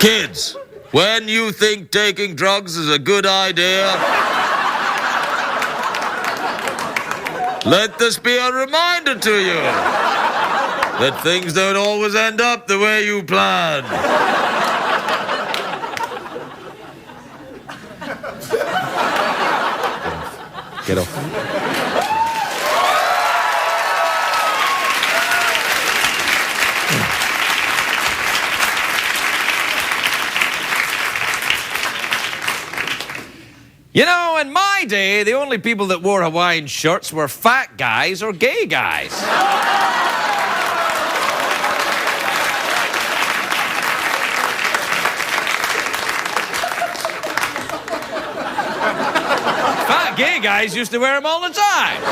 Kids, when you think taking drugs is a good idea, let this be a reminder to you that things don't always end up the way you planned. Get off. You know, in my day, the only people that wore Hawaiian shirts were fat guys or gay guys. Fat gay guys used to wear them all the time.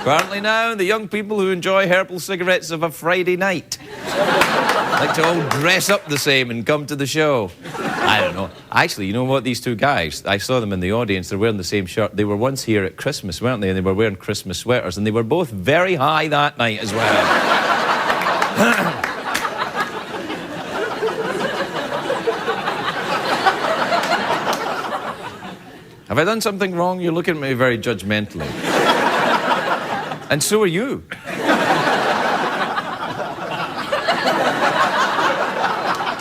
Apparently now, the young people who enjoy herbal cigarettes of a Friday night like to all dress up the same and come to the show. I don't know. Actually, you know what? These two guys, I saw them in the audience. They're wearing the same shirt. They were once here at Christmas, weren't they? And they were wearing Christmas sweaters. And they were both very high that night as well. Have I done something wrong? You're looking at me very judgmentally. And so are you.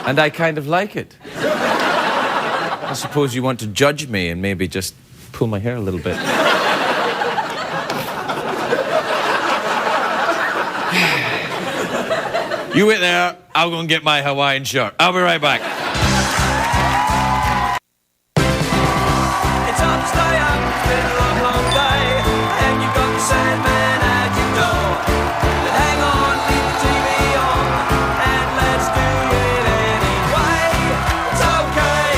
And I kind of like it. I suppose you want to judge me and maybe just pull my hair a little bit. You wait there, I'll go and get my Hawaiian shirt. I'll be right back. It's hard to stay up, it's been a long, long day, and you've got the Sandman at your door. But hang on, leave the TV on, and let's do it anyway. It's okay,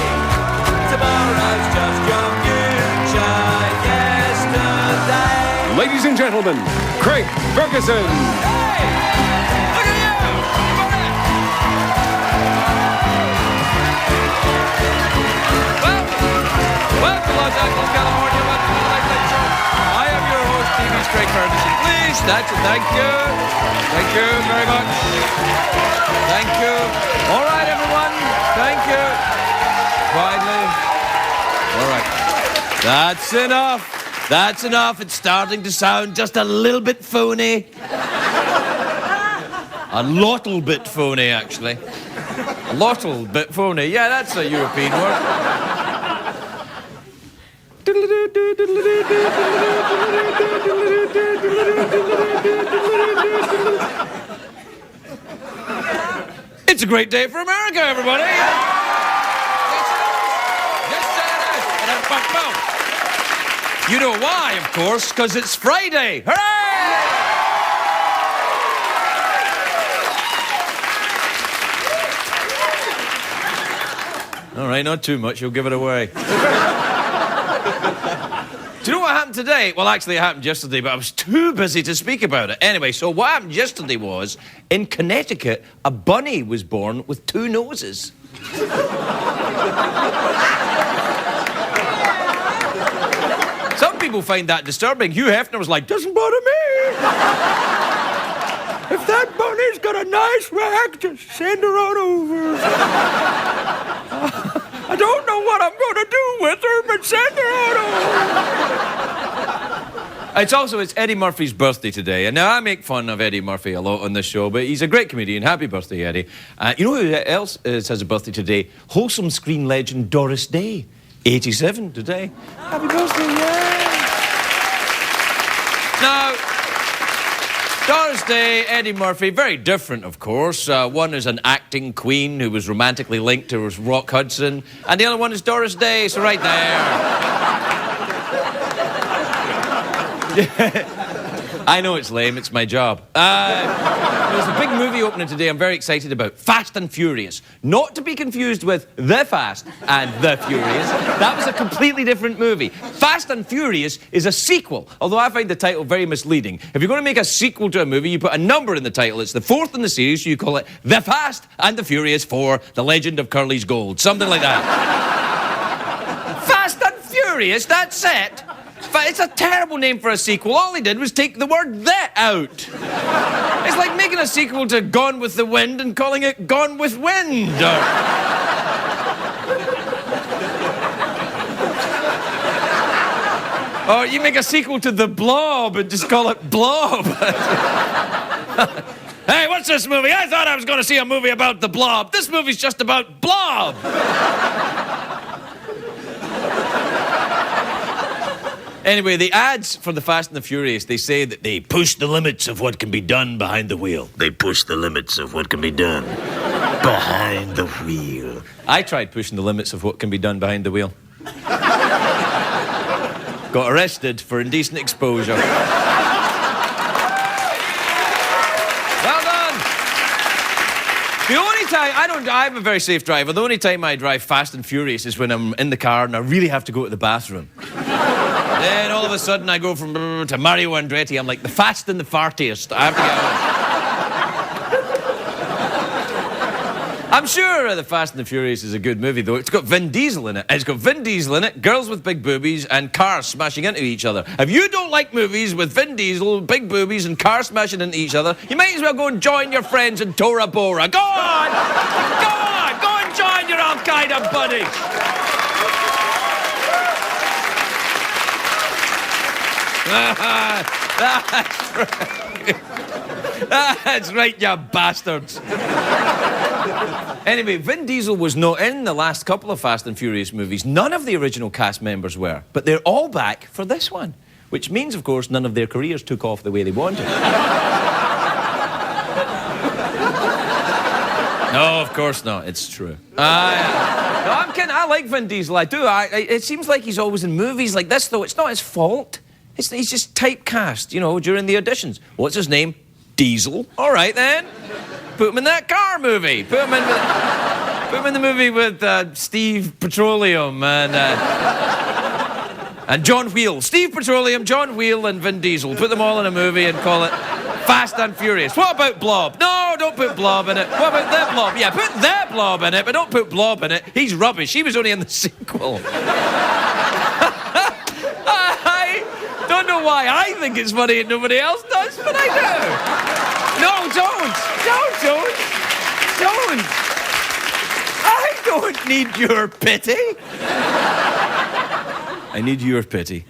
tomorrow's just your future yesterday. Ladies and gentlemen, Craig Ferguson. Hey! Look at you! Welcome to Los Angeles, California. Welcome to the Night Light Show. I am your host, TV's Craig Ferguson. Please, that's it. Thank you. Thank you very much. Thank you. All right, everyone. Thank you. Quietly. All right. That's enough. That's enough. It's starting to sound just a little bit phony. A lottle bit phony, actually. A lottle bit phony. Yeah, that's a European word. It's a great day for America, everybody. You know why, of course, because it's Friday. Hooray! All right, not too much. You'll give it away. Do you know what happened today? Well, actually, it happened yesterday, but I was too busy to speak about it. Anyway, so what happened yesterday was, in Connecticut, a bunny was born with two noses. Some people find that disturbing. Hugh Hefner was like, doesn't bother me. If that bunny's got a nice rack, just send her on over. I don't know what I'm going to do with her, but send her on over. It's Eddie Murphy's birthday today. And now I make fun of Eddie Murphy a lot on this show, but he's a great comedian. Happy birthday, Eddie. You know who else has a birthday today? Wholesome screen legend Doris Day. 87 today. Happy birthday, yeah. Now, Doris Day, Eddie Murphy, very different, of course. One is an acting queen who was romantically linked to Rock Hudson, and the other one is Doris Day, so right there. I know it's lame, it's my job. There's a big movie opening today I'm very excited about. Fast and Furious. Not to be confused with The Fast and The Furious. That was a completely different movie. Fast and Furious is a sequel, although I find the title very misleading. If you're going to make a sequel to a movie, you put a number in the title. It's the fourth in the series, so you call it The Fast and the Furious 4, The Legend of Curly's Gold. Something like that. Fast and Furious, that's it. But it's a terrible name for a sequel. All he did was take the word "the" out. It's like making a sequel to Gone with the Wind and calling it Gone with Wind. Or you make a sequel to The Blob and just call it Blob. Hey, what's this movie? I thought I was going to see a movie about the Blob. This movie's just about Blob. Anyway, the ads for the Fast and the Furious, they say that they push the limits of what can be done behind the wheel. They push the limits of what can be done behind the wheel. I tried pushing the limits of what can be done behind the wheel. Got arrested for indecent exposure. Well done. The only time, I'm a very safe driver. The only time I drive fast and furious is when I'm in the car and I really have to go to the bathroom. Then all of a sudden I go from to Mario Andretti. I'm like the fast and the fartiest. I have to get on. I'm sure The Fast and the Furious is a good movie, though. It's got Vin Diesel in it. It's got Vin Diesel in it, girls with big boobies, and cars smashing into each other. If you don't like movies with Vin Diesel, big boobies, and cars smashing into each other, you might as well go and join your friends in Tora Bora. Go on! Go on! Go and join your Al-Qaeda buddies! That's right. That's right, you bastards. Anyway, Vin Diesel was not in the last couple of Fast and Furious movies. None of the original cast members were. But they're all back for this one. Which means, of course, none of their careers took off the way they wanted. No, of course not. It's true. No, I'm kidding. I like Vin Diesel. I do. It seems like he's always in movies like this, though. It's not his fault. He's just typecast, you know, during the auditions. What's his name? Diesel. All right, then. Put him in that car movie. Put him in the movie with Steve Petroleum and John Wheel. Steve Petroleum, John Wheel, and Vin Diesel. Put them all in a movie and call it Fast and Furious. What about Blob? No, don't put Blob in it. What about the Blob? Yeah, put the Blob in it, but don't put Blob in it. He's rubbish. He was only in the sequel. I don't know why I think it's funny and nobody else does, but I do. No, don't. I don't need your pity. I need your pity.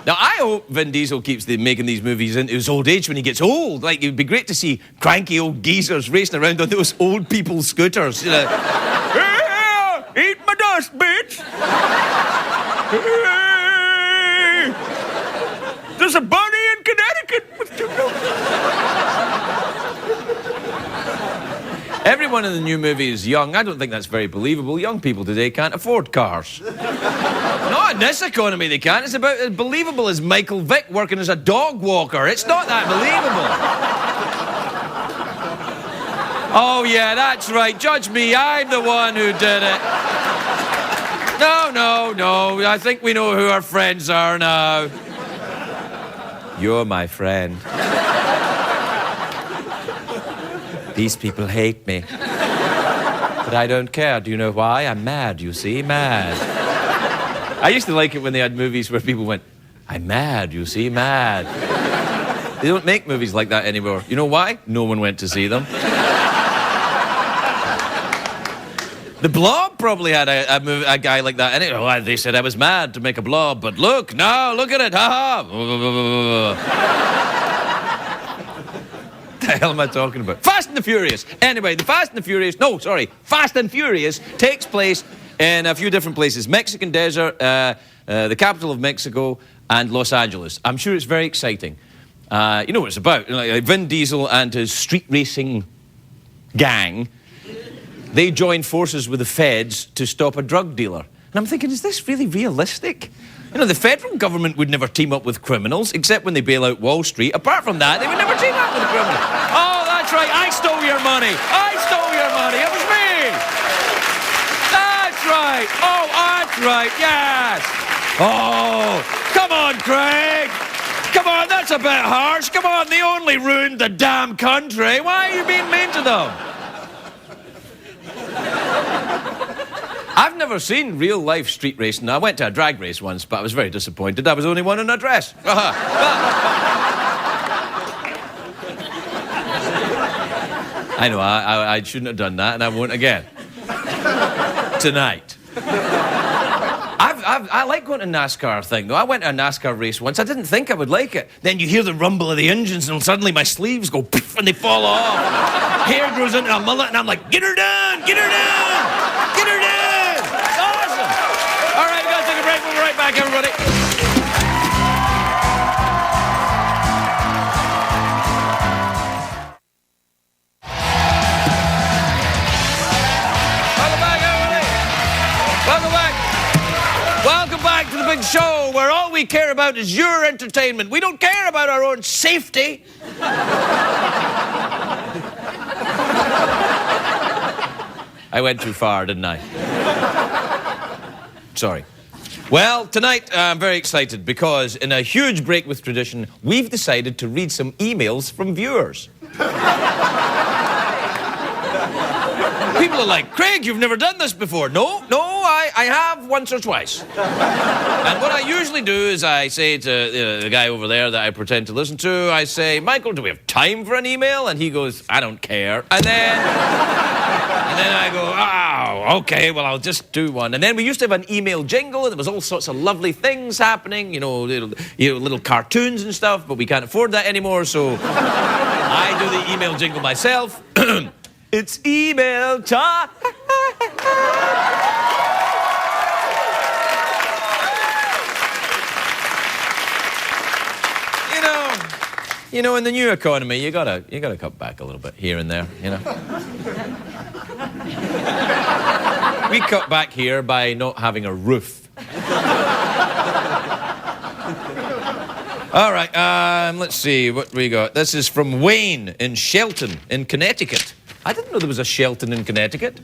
Now, I hope Vin Diesel keeps making these movies into his old age when he gets old. Like, it would be great to see cranky old geezers racing around on those old people's scooters. You know, yeah, eat my dust, bitch. Hey, there's a bunny in Connecticut with 2 milk. Everyone in the new movie is young. I don't think that's very believable. Young people today can't afford cars. Not in this economy they can't. It's about as believable as Michael Vick working as a dog walker. It's not that believable. Oh, yeah, that's right. Judge me. I'm the one who did it. No. I think we know who our friends are now. You're my friend. These people hate me. But I don't care. Do you know why? I'm mad, you see? Mad. I used to like it when they had movies where people went, I'm mad, you see? Mad. They don't make movies like that anymore. You know why? No one went to see them. The Blob probably had a guy like that in it. Oh, they said I was mad to make a blob, but look, now, look at it. Ha ha. What the hell am I talking about? Fast and the Furious. Anyway, Fast and Furious takes place in a few different places. Mexican desert, the capital of Mexico, and Los Angeles. I'm sure it's very exciting. You know what it's about. Like Vin Diesel and his street racing gang, they join forces with the feds to stop a drug dealer. And I'm thinking, is this really realistic? You know, the federal government would never team up with criminals, except when they bail out Wall Street. Apart from that, they would never team up with a criminal. Oh, that's right, I stole your money. It was me. That's right. Oh, that's right, yes. Oh, come on, Craig. Come on, that's a bit harsh. Come on, they only ruined the damn country. Why are you being mean to them? I've never seen real-life street racing. I went to a drag race once, but I was very disappointed. I was the only one in a dress. I know, I shouldn't have done that, and I won't again. Tonight. I like going to NASCAR thing, though. I went to a NASCAR race once. I didn't think I would like it. Then you hear the rumble of the engines, and suddenly my sleeves go poof, and they fall off. Hair grows into a mullet, and I'm like, get her done! Get her done! Get her done! It's awesome! All right, we gotta take a break. We'll be right back, everybody. Welcome back to the big show where all we care about is your entertainment. We don't care about our own safety. I went too far, didn't I? Sorry. Well, tonight I'm very excited because in a huge break with tradition, we've decided to read some emails from viewers. People are like, Craig, you've never done this before. No, I have once or twice. And what I usually do is I say to the guy over there that I pretend to listen to, I say, Michael, do we have time for an email? And he goes, I don't care. And then I go, oh, okay, well, I'll just do one. And then we used to have an email jingle, and there was all sorts of lovely things happening, little cartoons and stuff, but we can't afford that anymore, so I do the email jingle myself. It's email time. In the new economy, you gotta cut back a little bit here and there, We cut back here by not having a roof. All right, let's see what we got. This is from Wayne in Shelton in Connecticut. I didn't know there was a Shelton in Connecticut.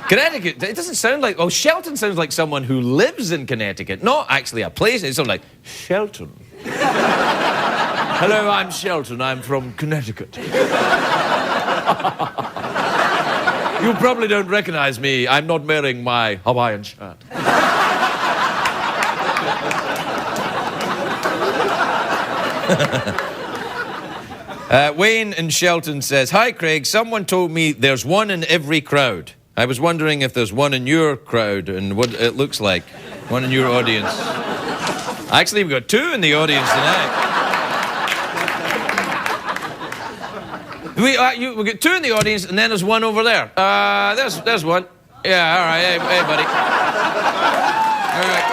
Connecticut, it doesn't sound like... Oh, Shelton sounds like someone who lives in Connecticut, not actually a place. It sounds like, Shelton. Hello, I'm Shelton. I'm from Connecticut. You probably don't recognize me. I'm not wearing my Hawaiian shirt. Wayne in Shelton says, Hi, Craig. Someone told me there's one in every crowd. I was wondering if there's one in your crowd and what it looks like. One in your audience. Actually, we've got two in the audience tonight. We got two in the audience, and then there's one over there. There's one. Yeah, all right. Hey, buddy. All right.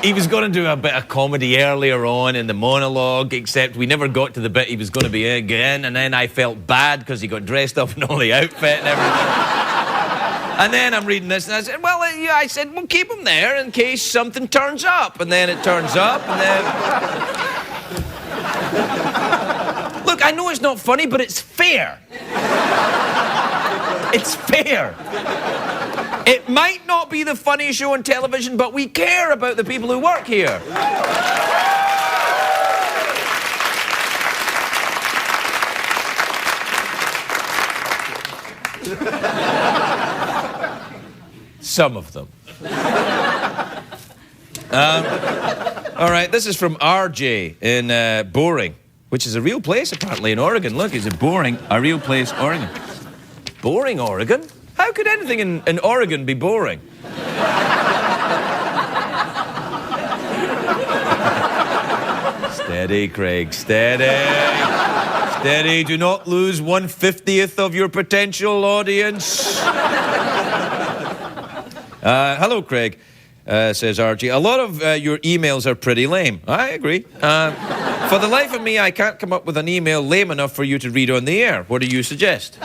He was going to do a bit of comedy earlier on in the monologue, except we never got to the bit he was going to be again, and then I felt bad because he got dressed up in all the outfit and everything. And then I'm reading this, and I said, well, keep him there in case something turns up. And then it turns up, and then... Look, I know it's not funny, but it's fair. It's fair. It might not be the funniest show on television, but we care about the people who work here. Some of them. All right, this is from RJ in Boring, which is a real place, apparently, in Oregon. Look, it's a real place, Oregon. Boring, Oregon? How could anything in Oregon be boring? Steady, Craig, steady. Steady, do not lose 1/50th of your potential audience. Hello, Craig, says RG. A lot of your emails are pretty lame. I agree. For the life of me, I can't come up with an email lame enough for you to read on the air. What do you suggest?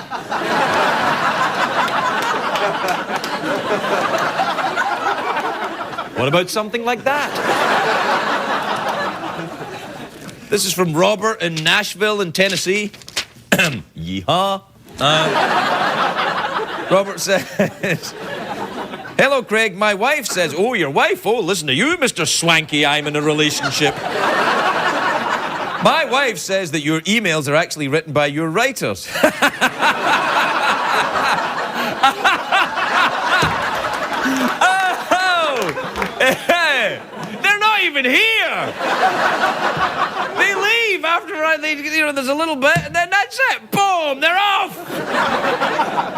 What about something like that? This is from Robert in Nashville in Tennessee. Yeehaw. Robert says, Hello, Craig. My wife says... Oh, your wife? Oh, listen to you, Mr. Swanky. I'm in a relationship. My wife says that your emails are actually written by your writers. They're not even here. They leave after there's a little bit, and then that's it. Boom, they're off.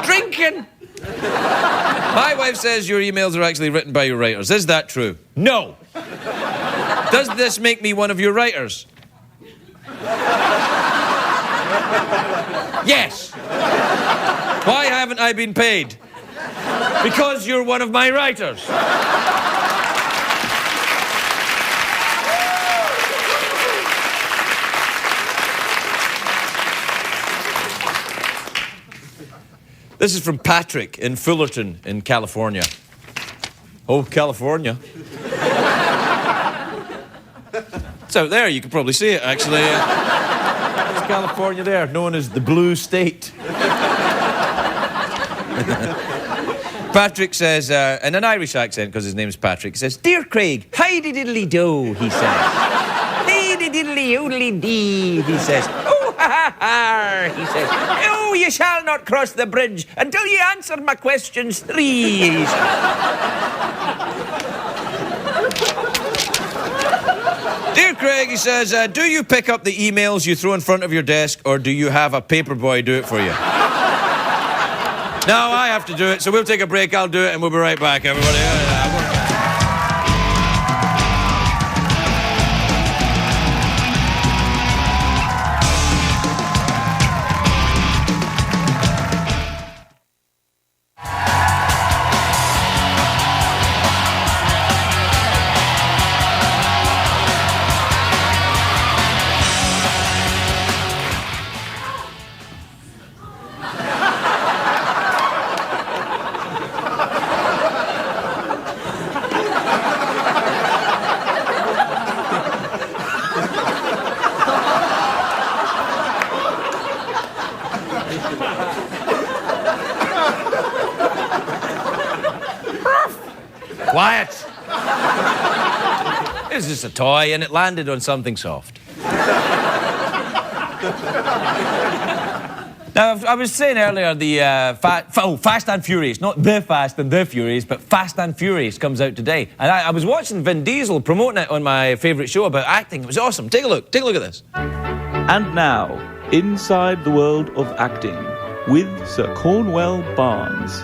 Drinking. My wife says your emails are actually written by your writers. Is that true? No. Does this make me one of your writers? Yes. Why haven't I been paid? Because you're one of my writers. This is from Patrick in Fullerton in California. Oh, California. It's out there, you can probably see it, actually. There's California there, known as the Blue State. Patrick says, in an Irish accent, because his name's Patrick, he says, "Dear Craig, hidey diddly do," he says. "Hidey diddly oodly dee," he says. "Oh, ha ha ha," he says. "Oh, you shall not cross the bridge until you answer my questions 3, he says. Dear Craig, he says, do you pick up the emails you throw in front of your desk, or do you have a paperboy do it for you? No, I have to do it, so we'll take a break, I'll do it, and we'll be right back, everybody. Quiet! It was just a toy and it landed on something soft. Now, I was saying earlier, the Fast and Furious, not The Fast and the Furious, but Fast and Furious comes out today. And I was watching Vin Diesel promoting it on my favourite show about acting. It was awesome. Take a look at this. And now, inside the world of acting, with Sir Cornwell Barnes.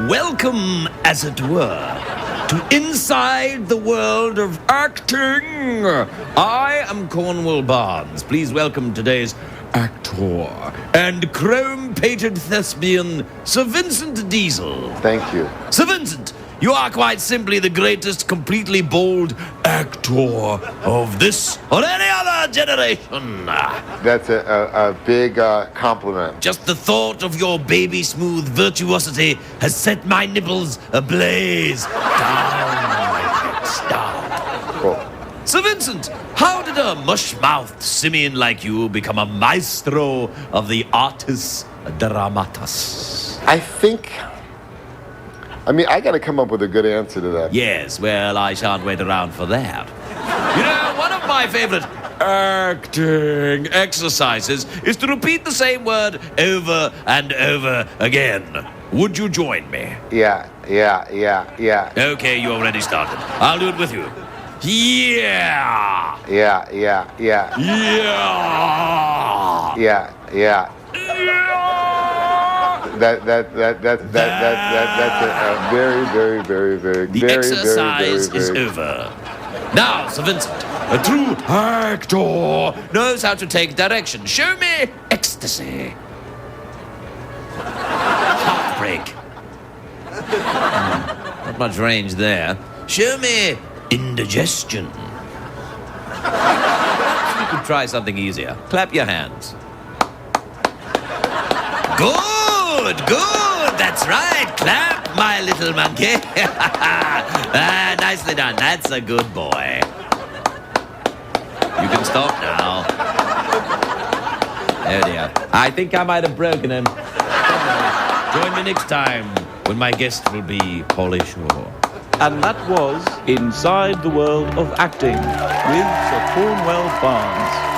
Welcome, as it were, to Inside the World of Acting. I am Cornwell Barnes. Please welcome today's actor and chrome-pated thespian, Sir Vincent Diesel. Thank you. Sir Vincent, you are quite simply the greatest completely bald actor of this or any other generation. That's a big compliment. Just the thought of your baby-smooth virtuosity has set my nipples ablaze. Down, my pets, down. Cool. Sir Vincent, how did a mush-mouthed simian like you become a maestro of the artis dramatis? I got to come up with a good answer to that. Yes, well, I shan't wait around for that. You know, one of my favorite acting exercises is to repeat the same word over and over again. Would you join me? Yeah. Okay, you already started. I'll do it with you. Yeah. Yeah. Yeah. Yeah. That's a very The exercise is over. Now, Sir Vincent, a true actor knows how to take direction. Show me ecstasy. Heartbreak. Not much range there. Show me indigestion. You could try something easier. Clap your hands. Good. That's right. Clap, my little monkey. Nicely done. That's a good boy. You can stop now. Oh dear. I think I might have broken him. Join me next time when my guest will be Pauly Shore. And that was Inside the World of Acting with Sir Cornwell Barnes.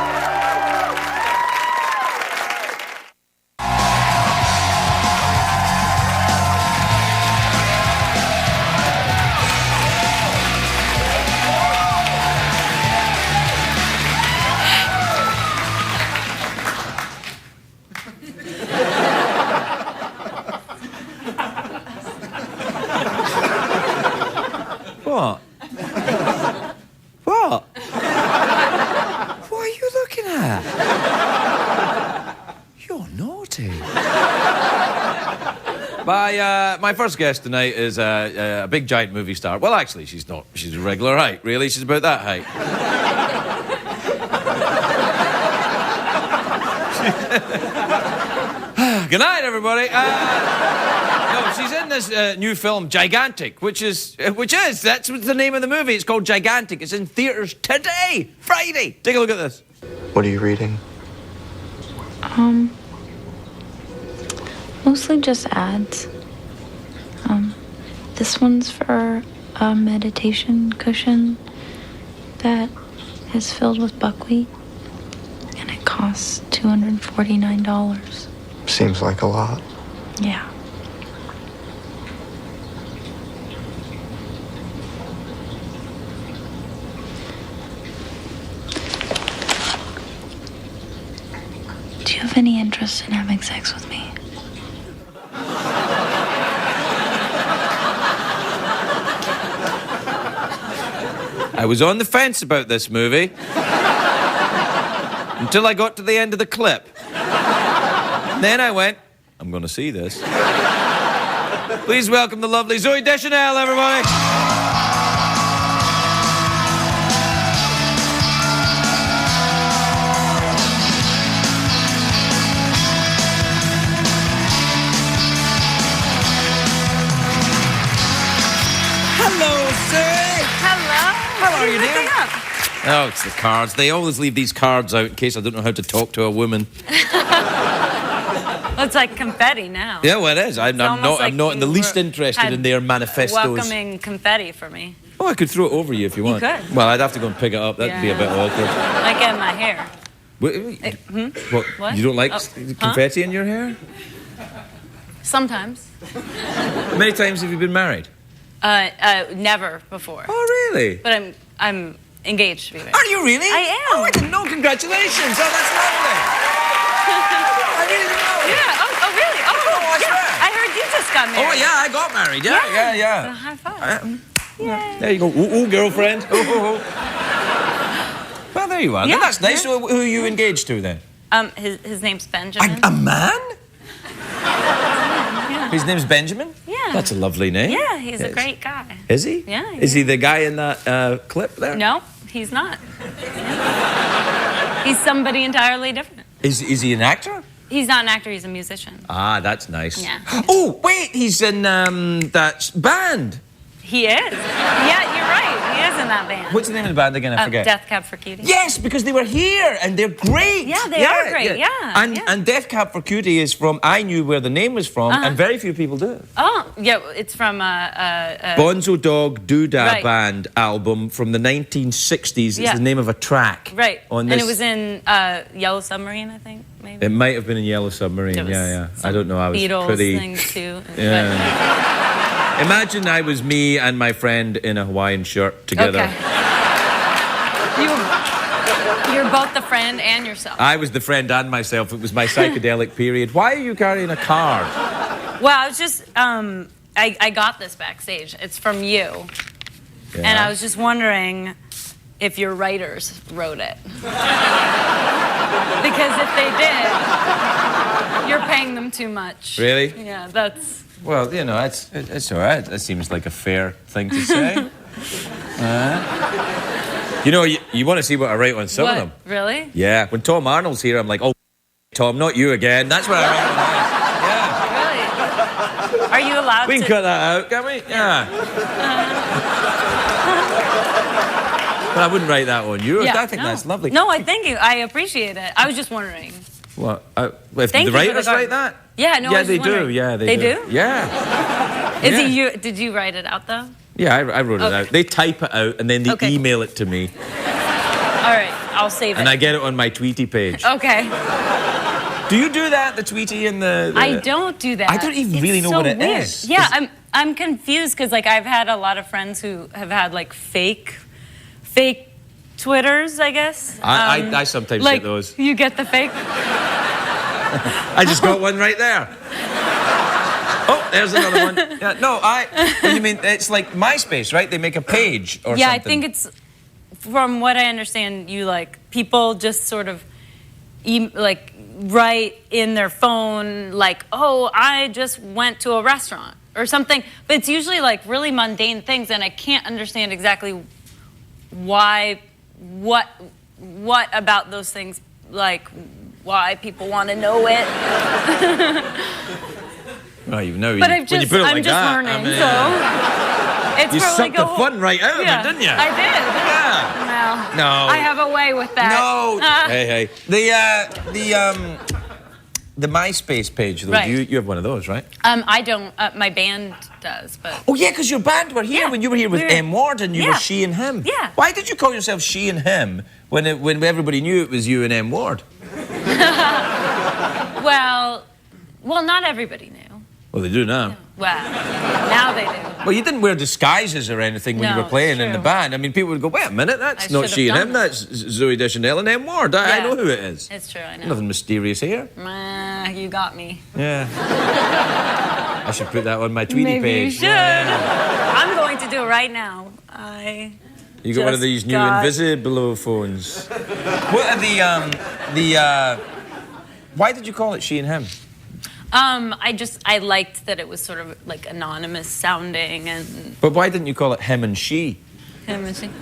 What? What? What are you looking at? You're naughty. My first guest tonight is a big giant movie star. Well, actually, she's not. She's a regular height, really. She's about that height. Good night, everybody. No, she's in this new film, Gigantic, which is, that's the name of the movie. It's called Gigantic. It's in theaters today, Friday. Take a look at this. What are you reading? Mostly just ads. This one's for a meditation cushion that is filled with buckwheat, and it costs $249. Seems like a lot. Yeah. Do you have any interest in having sex with me? I was on the fence about this movie until I got to the end of the clip. Then I went, I'm going to see this. Please welcome the lovely Zooey Deschanel, everybody. Hello, Zooey. Hello. How are you, dear? Looking up? Oh, it's the cards. They always leave these cards out in case I don't know how to talk to a woman. Well, it's like confetti now. Yeah, well, it is. I'm not in the least interested in their manifestos. Welcoming confetti for me. Oh, I could throw it over you if you want. You could. Well, I'd have to go and pick it up. That'd be a bit awkward. Like in my hair. What? You don't like confetti in your hair? Sometimes. How many times have you been married? Never before. Oh, really? But I'm engaged to be married. Are you really? I am. Oh, I didn't know. Congratulations. Oh, that's lovely. I really didn't know. Yeah. Oh, really? Oh, I yeah. swear. I heard you just got married. Oh, yeah, I got married. Yeah. So high five. There you go. Ooh, girlfriend. Ooh. Well, there you are. Yeah, That's nice. So, who are you engaged to then? His name's Benjamin. A man? Yeah. His name's Benjamin? Yeah. That's a lovely name. Yeah, he's a great guy. Is he? Yeah. Is he the guy in that clip there? No, he's not. He's somebody entirely different. Is he an actor? He's not an actor, he's a musician. Ah, that's nice. Yeah. Oh, wait, he's in that band. He is. Yeah, you're right. He is in that band. What's the name of the band again? I forget. Death Cab for Cutie. Yes, because they were here and they're great. Yeah, they are great. Yeah. And Death Cab for Cutie is from, I knew where the name was from, and very few people do. Oh, yeah, it's from Bonzo Dog Doodah Right. Band album from the 1960s. Yeah. It's the name of a track. Right. On And this. it was in Yellow Submarine, I think, maybe. It might have been in Yellow Submarine. It was Yeah. I some don't know. I was Beatles pretty. thing too. Yeah. Imagine I was me and my friend in a Hawaiian shirt together. Okay. You're both the friend and yourself. I was the friend and myself. It was my psychedelic period. Why are you carrying a card? Well, I was just, I got this backstage. It's from you. Yeah. And I was just wondering if your writers wrote it. Because if they did, you're paying them too much. Really? Yeah, that's... Well, you know, it's all right. That seems like a fair thing to say. You know, you want to see what I write on some of them. Really? Yeah. When Tom Arnold's here, I'm like, oh, Tom, not you again. That's what I write on Really? Are you allowed to... We can cut that out, can't we? Yeah. But I wouldn't write that on you. Yeah, I think that's lovely. No, I thank you. I appreciate it. I was just wondering. What? If Thank the you for writers the write that? Yeah, no, I Yeah, was they just wondering. do. Yeah, They do? Yeah. Is Yeah. it you? Did you write it out though? Yeah, I wrote it Okay. out. They type it out and then they Okay. email it to me. All right, I'll save it. And I get it on my Tweety page. Okay. Do you do that, the Tweety and the... I don't do that. I don't even really know so what it weird. is. Yeah, I'm confused because like I've had a lot of friends who have had like fake Twitters, I guess. I sometimes like, get those. You get the fake? I just got one right there. Oh, there's another one. Yeah, no, what do you mean? It's like MySpace, right? They make a page or Yeah, something. I think it's, from what I understand, you like, people just sort of, like, write in their phone, like, oh, I just went to a restaurant or something. But it's usually like really mundane things, and I can't understand exactly why, what about those things, like, why people want to know it. Well, you know, But when you put it like I'm just that, learning, I mean, so it's you probably sucked the fun right out of it, didn't you? I did. Yeah. Well, No. I have a way with that. No. Hey. The MySpace page, though. Right. You have one of those, right? I don't. My band does, but Oh, yeah, because your band were here Yeah, when you were here with we were- M. Ward and you were Yeah. she and him. Yeah. Why did you call yourself she and him when everybody knew it was you and M. Ward? well, not everybody knew. Well, they do now. Well, now they do. Well, you didn't wear disguises or anything when you No, were playing it's in the true. band. I mean, people would go, wait a minute, that's I not should she and have him, done that's Zooey Deschanel and M. Ward. I Yeah. know who it is. It's true. I know. Nothing mysterious here. You got me. Yeah. I should put that on my Tweety Maybe page. you should. I'm going to do it right now. You got one of Just these new got- Invisibilo phones. What are why did you call it she and him? I liked that it was sort of like anonymous sounding and But why didn't you call it him and she?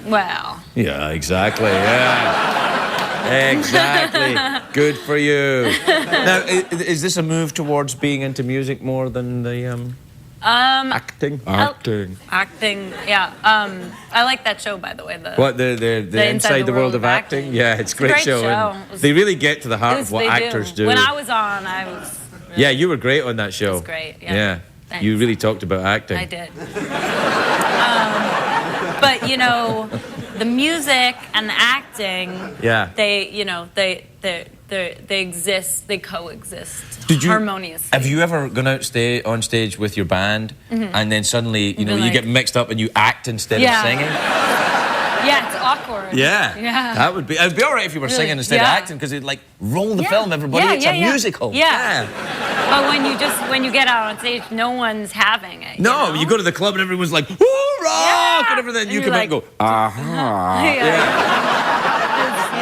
well. Yeah, exactly. Yeah. Exactly. Good for you. Now, is this a move towards being into music more than the acting? Acting. Acting, yeah. I like that show, by the way. What, the Inside the World of Acting? Yeah, it's a great show. And It was- they really get to the heart of what they actors do. When I was on, I was. Really, Yeah, you were great on that show. It was great, yeah. Thanks. You really talked about acting. I did. But you know, the music and the acting. Yeah. They exist. They coexist. Did you, harmoniously. Have you ever gone out on stage with your band and then suddenly, you been you like- get mixed up and you act instead Yeah. of singing? Yeah, it's awkward. Yeah. Yeah. That would be. It'd be all right if you were Really? singing instead of Yeah. acting because it'd like roll the Yeah. film. Everybody, Yeah, it's yeah, a yeah. musical. Yeah. But when you get out on stage, no one's having it. No, you you know? go to the club and everyone's like, "Woo, rock!" Yeah. and everything. And You you're come out and like, go, "Aha!"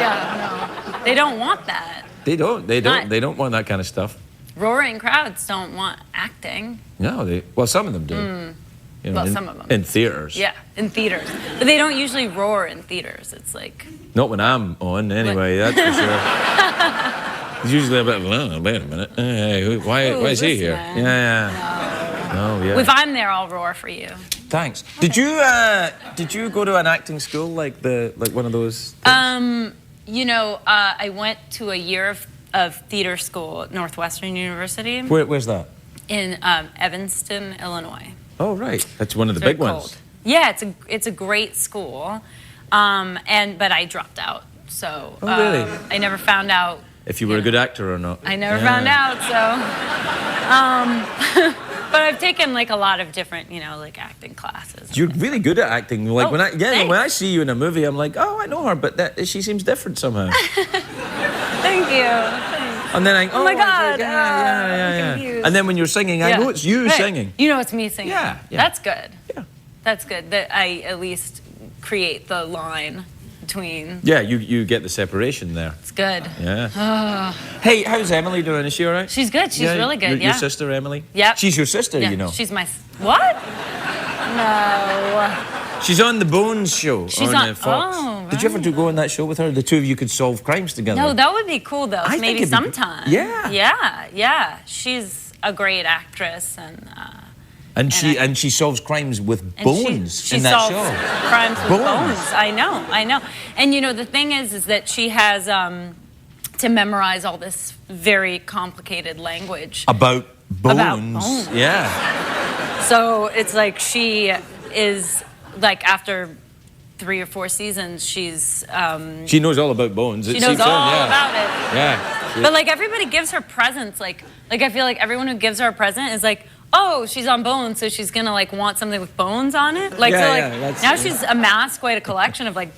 No. They don't want that. They don't. Not- They don't want that kind of stuff. Roaring crowds don't want acting. No, well, some of them do. You know, Well, in, some of them. in theaters. Yeah, in theaters. But they don't usually roar in theaters. It's like, Not when I'm on, anyway. That's for sure. It's usually a bit. Oh, wait a minute. Hey, why is he this here? man? Yeah. Oh, yeah. if I'm there, I'll roar for you. Thanks. Did you go to an acting school like one of those? Things? I went to a year of theater school at Northwestern University Where's that? in Evanston, Illinois. Oh, right. That's one of the Very big ones. cold. Yeah, it's a great school, but I dropped out. So Oh, really? I never found out. If you were a good actor or not. I never found out. So, but I've taken like a lot of different, like acting classes. You're really good at acting. Like Oh, when I thanks. see you in a movie, I'm like, oh, I know her, but she seems different somehow. Thank you. And then Oh my God. yeah. confused. And then when you're singing, I know it's you Right. singing. You know it's me singing. Yeah. That's good. Yeah. That's good that I at least create the line between. Yeah, you get the separation there. It's good. Yeah. Hey, how's Emily doing? Is she all right? She's good. She's really good. Your sister, Emily? Yep. She's your sister, Yeah, you know. She's my. What? No. She's on the Bones show She's on on- Fox. oh, Did you ever right. go on that show with her? The two of you could solve crimes together. No, that would be cool though. I think Maybe it'd be good. sometime. Yeah. Yeah. She's a great actress and she solves crimes with and bones she in that solves show. crimes with Bones. bones. I know. And the thing is that she has to memorize all this very complicated language. About bones. About bones. Yeah. So it's like she is like after 3 or 4 seasons, she's She knows all about bones. she knows all about it. Yeah. But like everybody gives her presents. Like I feel like everyone who gives her a present is like, oh, she's on Bones, so she's gonna like want something with bones on it. Like so, like now she's amassed quite a collection of like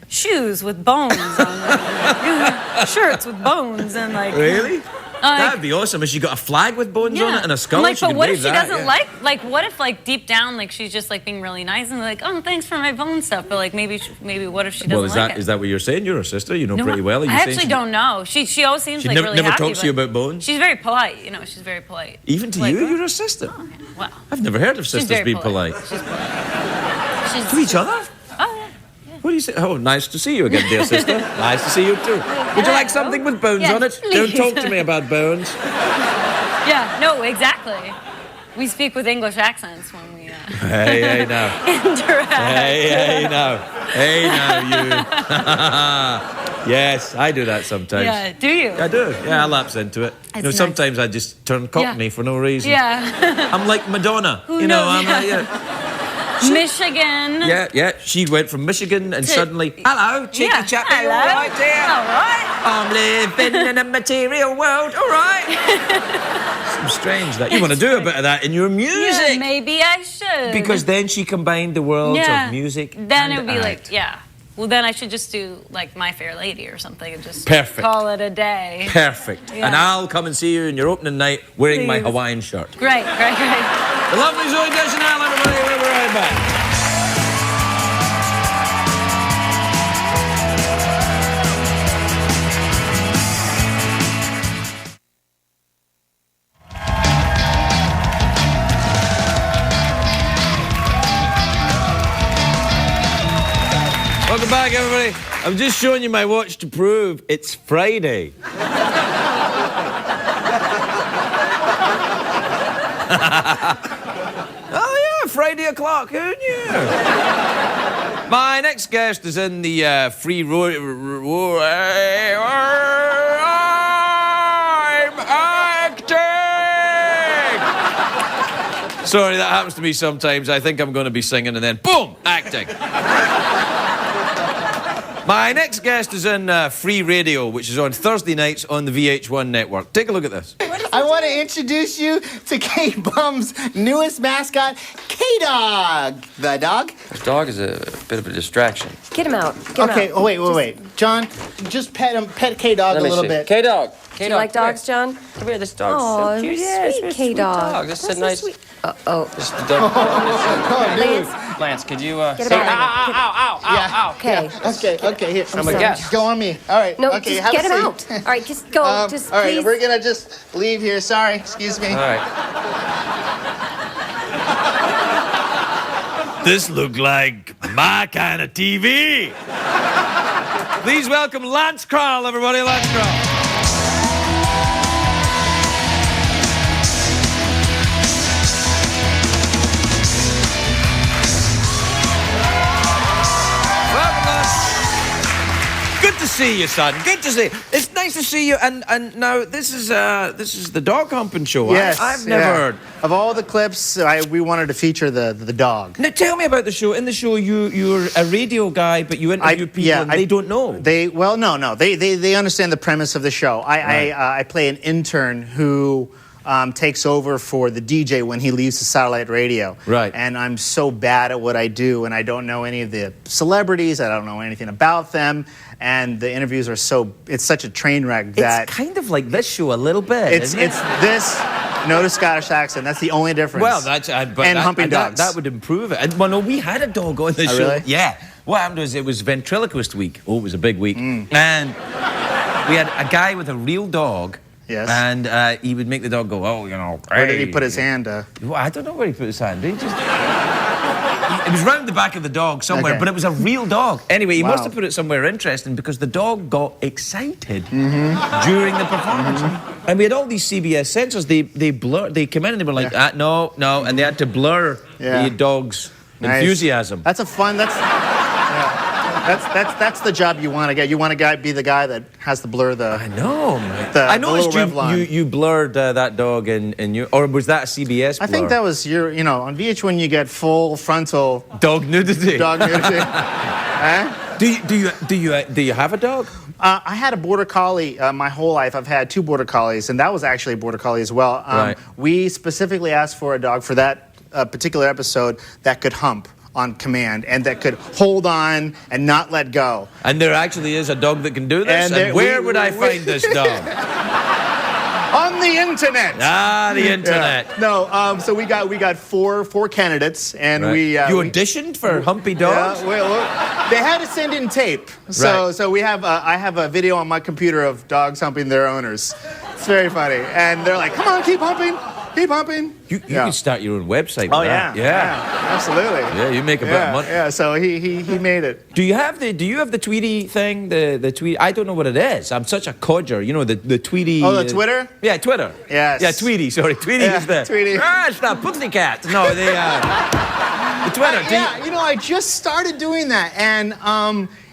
shoes with bones on them, shirts with bones, and like Really? That'd be awesome. Has she got a flag with bones on it and a skull? I'm like, she but could what if wave she that, doesn't like what if like deep down like she's just like being really nice and like, oh, thanks for my bone stuff, but like maybe what if she doesn't like it? Is that what you're saying? You're a sister. You know pretty well. Are you I saying actually don't know. She always seems She like really never happy. talks to you about bones? She's very polite. You know, she's very polite. Even to Like, you, you're a sister. Oh, okay. Well, I've never heard of sisters very being polite. She's polite. She's To each other? Oh yeah. What do you say? Oh, nice to see you again, dear sister. Nice to see you too. Would you like something with bones Yes, on it? please. Don't talk to me about bones. Yeah. No, exactly. We speak with English accents when we Hey now. interact. Hey now. Hey now, you. Yes, I do that sometimes. Yeah. Do you? I do. Yeah, I lapse into it. It's nice. Sometimes I just turn Cockney for no reason. Yeah. I'm like Madonna. Who you know, knows? I'm like, Michigan. yeah. She went from Michigan and suddenly, hello, cheeky Yeah. chappy, Hello. all right, dear? All right. I'm living in a material world, all right. Seems strange that you want to do a bit of that in your music. Yeah, maybe I should. Because then she combined the worlds Yeah. of music. Then it and would be act. like, yeah. Well, then I should just do like My Fair Lady or something and just Perfect. call it a day. Perfect. Yeah. And I'll come and see you in your opening night wearing my Please. Hawaiian shirt. Great. The lovely Zooey Deschanel, everybody. We'll be right back. Welcome back, everybody. I'm just showing you my watch to prove it's Friday. Oh, yeah, Friday o'clock. Who knew? My next guest is in the free road. I'm acting! Sorry, that happens to me sometimes. I think I'm going to be singing and then, boom, acting. My next guest is in free radio, which is on Thursday nights on the VH1 network. Take a look at this. I want to introduce you to K-Bum's newest mascot, K-Dog. The dog? This dog is a bit of a distraction. Get him out. Get him Okay, out. oh, wait. John, just pet K-Dog a little bit. K-Dog. Do you like dogs, John? Come here, this dog's Oh, so cute. sweet K-Dog. This is That's a nice... so sweet. Uh-oh. This is the dog. Lance, Lance, could you... get him out. Yeah. Okay. Okay, here. I'm a sorry. guest. Go on me. All right. No, okay, just have get a him seat. out. All right, just go. Just all right, please. we're gonna just leave here. Sorry, excuse me. All right. This looked like my kind of TV. Please welcome Lance Crowell, everybody. Lance Crowell. Welcome, Lance. Good to see you, son. Good to see you. It's nice to see you. And now this is the dog humping show. Yes, I've never heard. Of all the clips, we wanted to feature the dog. Now tell me about the show. In the show, you're a radio guy, but you interview people and they don't know. No. They understand the premise of the show. I play an intern who takes over for the DJ when he leaves the satellite radio. Right. And I'm so bad at what I do, and I don't know any of the celebrities. I don't know anything about them. And the interviews are it's such a train wreck that It's kind of like this show a little bit. it's isn't it? this. No to Scottish accent. That's the only difference. Well, that's humping dogs. That would improve it. And well, no, we had a dog on the show. Really? Yeah. What happened was it was ventriloquist week. Oh, it was a big week, and we had a guy with a real dog. Yes. And he would make the dog go, oh, you know. Where did he hey. put his hand? Well, I don't know where he put his hand. He just. It was round the back of the dog somewhere, Okay. but it was a real dog. Anyway, he Wow. must have put it somewhere interesting because the dog got excited during the performance. And we had all these CBS censors. They came in and they were like, no, and they had to blur Yeah. the dog's Nice. enthusiasm. That's a fun. That's the job you want to get. You want to be the guy that has to blur the. I know, man. The, I the noticed little Revlon. you blurred that dog in you, or was that a CBS blur? I think that was on VH1 you get full frontal dog nudity. Dog nudity. Huh? Do you have a dog? I had a border collie my whole life. I've had 2 border collies, and that was actually a border collie as well. Right. We specifically asked for a dog for that particular episode that could hump on command and that could hold on and not let go. And there actually is a dog that can do this? And where would I find this dog? On the internet. The internet. Yeah. No, so we got four candidates, and Right. we you auditioned for humpy dogs? Yeah, well, they had to send in tape. So we have I have a video on my computer of dogs humping their owners. It's very funny, and they're like, "Come on, keep humping, keep humping." You could start your own website. Oh with that. yeah, absolutely. Yeah, you make a bit of money. Yeah, so he made it. Do you have the Tweety thing? The Tweety? I don't know what it is. I'm such a codger. You know the Tweety. Oh, the Twitter? Yeah, Twitter. Yes. Yeah, Tweety. Sorry, Tweety is the. Tweety. It's not pussycat. No, the Twitter. I just started doing that, and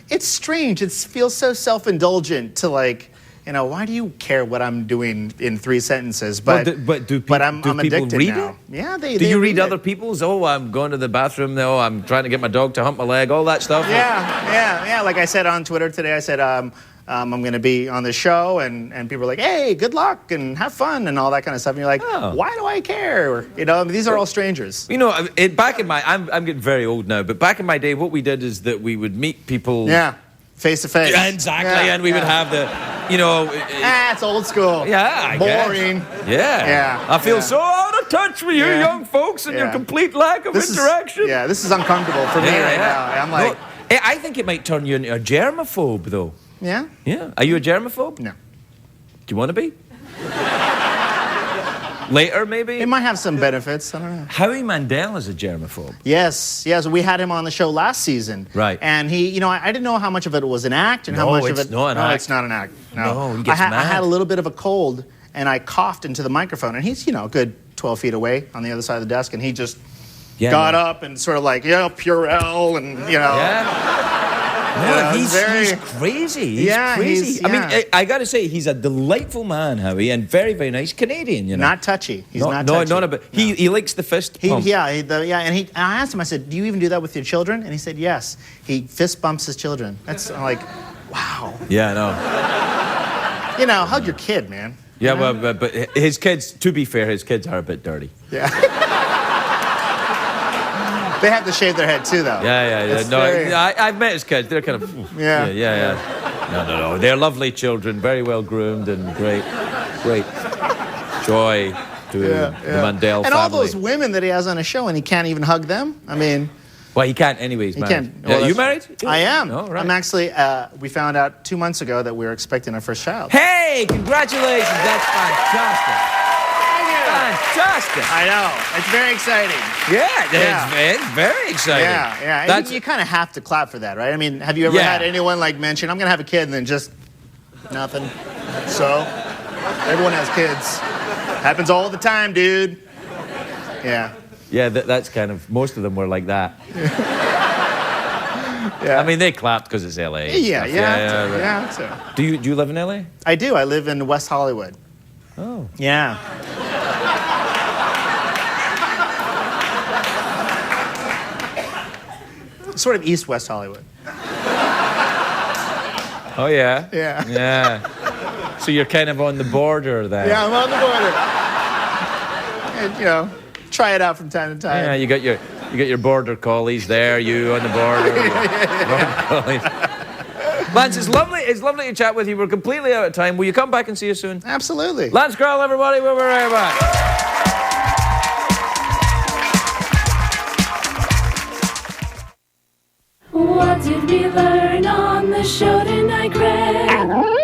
it's strange. It feels so self-indulgent to why do you care what I'm doing in 3 sentences? But I'm people addicted read now. it? Yeah, Do you read other people's? Oh, I'm going to the bathroom. Oh, I'm trying to get my dog to hump my leg. All that stuff. Yeah. Like I said on Twitter today, I said I'm going to be on the show, and people are like, "Hey, good luck and have fun," and all that kind of stuff. And you're like, "Why do I care?" These are all strangers. Back in I'm getting very old now, but back in my day, what we did is that we would meet people. Yeah. Face to face. Yeah, exactly, and we would have the, it's old school. Yeah, boring. Yeah. I feel so out of touch with you young folks and your complete lack of interaction. This is uncomfortable for me right now. I'm like... No, I think it might turn you into a germaphobe, though. Yeah? Yeah. Are you a germaphobe? No. Do you want to be? Later, maybe? It might have some benefits. I don't know. Howie Mandel is a germaphobe. Yes. We had him on the show last season. Right. And he, I didn't know how much of it was an act and how much of it... No, it's not an act. No, he gets I mad. had a little bit of a cold, and I coughed into the microphone, and he's, a good 12 feet away on the other side of the desk, and he just got up and sort of Purell, and, Yeah. No, he's crazy. He's crazy. I mean, I got to say, he's a delightful man, Howie, and very, very nice Canadian. Not touchy. He's not touchy. Not a bit. He likes the fist pump. And I asked him. I said, "Do you even do that with your children?" And he said, "Yes." He fist bumps his children. That's like, wow. Yeah, I know. Hug your kid, man. Yeah, but his kids. To be fair, his kids are a bit dirty. Yeah. They have to shave their head too, though. Yeah. No, I've met his kids. They're kind of... Yeah. No. They're lovely children, very well groomed and great joy to the Mandel family. And all those women that he has on his show, and he can't even hug them. I mean... Well, he can't anyways, man. He can't. Yeah, you married? I am. Oh, right. I'm actually... we found out 2 months ago that we were expecting our first child. Hey, congratulations. That's fantastic. Fantastic. I know. It's very exciting. Yeah, it's very exciting. Yeah. You kind of have to clap for that, right? I mean, have you ever had anyone mention, "I'm going to have a kid," and then just nothing? So, everyone has kids. Happens all the time, dude. Yeah. Yeah, that's kind of... Most of them were like that. I mean, they clapped because it's L.A. Yeah. So. Do you live in L.A.? I do. I live in West Hollywood. Oh. Yeah. Sort of East West Hollywood. Oh, yeah? Yeah. So you're kind of on the border there. Yeah, I'm on the border. And, try it out from time to time. Yeah, you got your border collies there, you on the border. Border collies. Lance, it's lovely to chat with you. We're completely out of time. Will you come back and see us soon? Absolutely. Lance Crowell, everybody. We'll be right back. What did we learn on the show tonight, Krall?